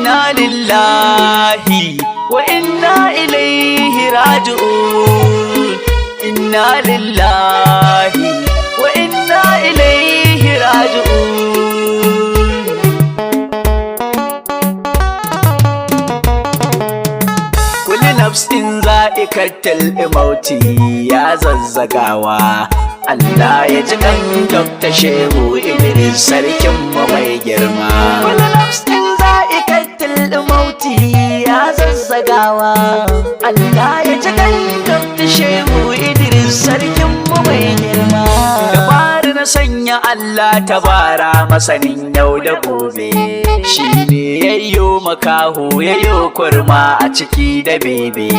inna lillahi wa inna ilaihi raji'un. Inna lillahi wa inna ilaihi raji'un. Kulli nafsin za'iqatul mauti ya zazzagawa. Allah ya ji kan Dr. Shehu Idris sarkin mu mai girma. Kulli nafsin za'iqatul mauti ya zazzagawa. Allah ya ji kan Dr. Shehu Idris sarkin mu mai girma. Da fari na sanya Allah tabara masanin yau da gobe. Shi ne yayyo makaho yayyo kurma a ciki da bebe.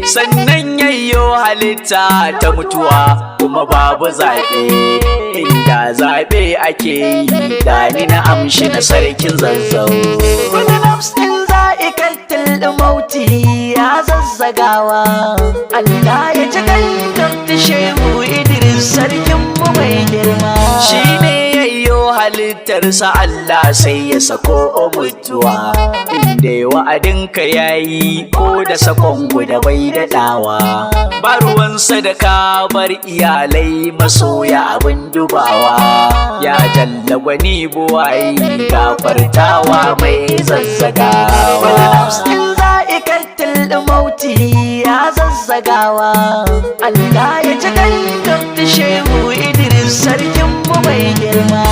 Sannan yayyo halitta ta mutuwa kuma babu zaɓe. Inda zaɓe ake yi gani na amshi na sarkin Zazzau. Kulli nafsin za'iqatul mauti ya zazzagawa. Allah ya ji kan Dr. Shehu Idris sarkin mu mai girma. Shi ne yayyo halittarsa Allah sai ya sako mutuwa. Inda wa'adinka yayi ko da sakon guda bai daɗawa. Ba ruwansa da ka bar iyalai masoya abin dubawa. Ya jalla gwani buwayi gafartawa mai zazzagawa. Kulli nafsin za'iqatul mauti ya zazzagawa. Allah ya ji kan Dr. Shehu Idris sarkin mu mai girma.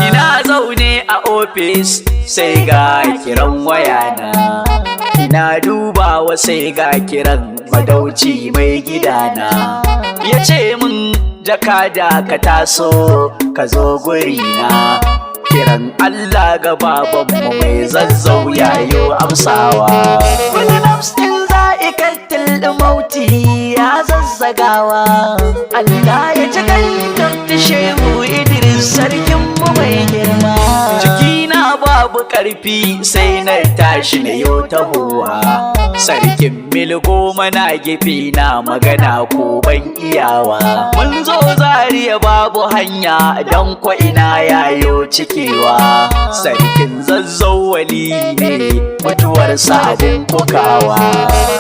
Ina zaune a ofis sai ga kiran wayana. Ina dubawa sai ga kiran madauci mai gidana. Ya ce min jakada ka taso ka zo gurina. Kiran Allah ga babanmu mai Zazzau yayo amsawa. Kulli nafsin za'iqatul mauti ya zazzagawa. Allah ya ji kan Dr. Shehu Idris sarkin mu mai girma. Jikina babu ƙarfi sai na tashi na yo tahowa. Sarkin mil goma na gefe na magana ko ban iyawa. Mun zo Zaria babu hanya don ko ina yayo cikewa. Sarkin Zazzau wali ne mutuwarsa abin kokawa.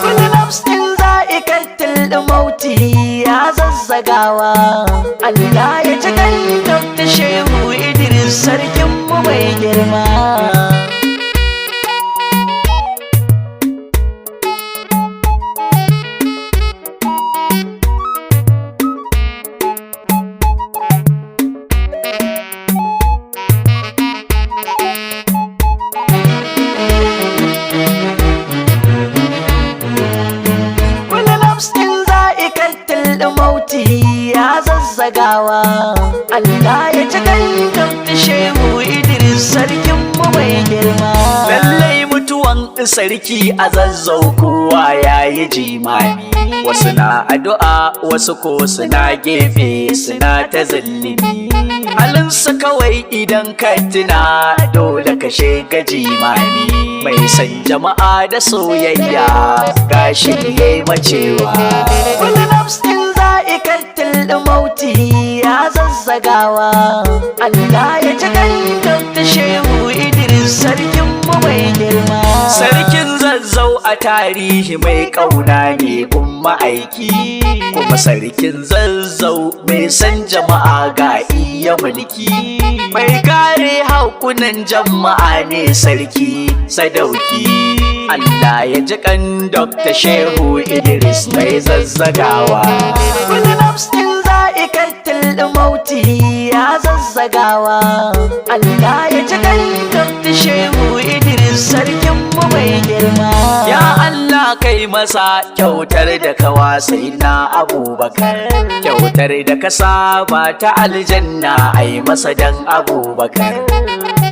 Kulli nafsin za'iqatul mauti ya zazzagawa. Allah ya ji kan Dr. Shehu Idris sarkin mu mai girma. Ya zazzagawa. Allah ya ji kan Dr. Shehu Idris sarkin mu mai girma. Lallai mutuwan sarki a Zazzau kowa yayi jimami. Wasu na addu'a wasu ko suna gefe suna ta zillimi. Halinsa kawai idan ka tuna dole ka shiga jimami. Mai san jama'a da soyayya gashi yayi macewa. Kulli nafsin za'iqatul mauti ya zazzagawa. Allah ya ji kan Dr. Shehu Idris sarkin mu mai girma. Sarkin Zazzau a tarihi mai ƙauna ne umma aiki. Kuma sarkin Zazzau mai san jama'a ga iya mulki. Mai kare hakunan jama'a ne sarki sadauki. Allah ya ji kan Dr. Shehu Idris mai zazzagawa. Kulli nafsin za'iqatul mauti ya zazzagawa. Allah ya ji kan Dr. Shehu Idris sarkin mu mai girma. Ya Allah kai masa kyautar da kawa sai na Abubakar. Kyautar da ka saba ta aljanna ai masa dan Abubakar.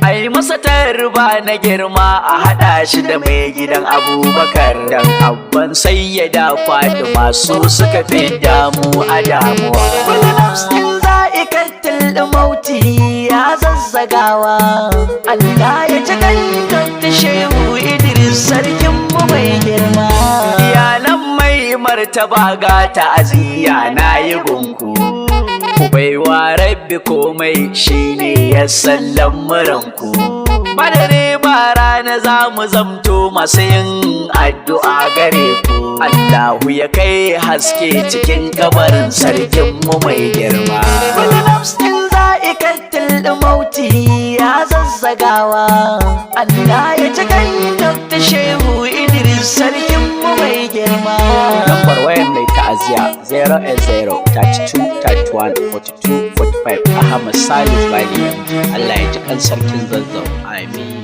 Ai masa tarba na girma a haɗa shi da mai gidan Abubakar. Dan abban sayyada Fatima su suka fi damu a damuwa. Kulli nafsin za'iqatul mauti ya zazzagawa. Allah ya ji kan Dr. Shehu Idris sarkin mu mai girma. Iyalan mai martaba ga ta'aziyya na yi gunku. Ku baiwa rabbi komai shine ya san lamuranku. Ba dare ba rana bana za mu zamto masu yin addu'a gare ku. Allahu ya kai haske cikin kabarin sarkinmu mai girma. Wani nafsin za'ikatul mauti ya zazzagawa. Allah ya ci kan Dr. Shehu Idris sarkinmu mai girma. Lambar wayan mai ta'aziya 080 32 31 42 45 Ahmad Salis Bali. Allah ya ji kan sarkin Zazzau. Amin.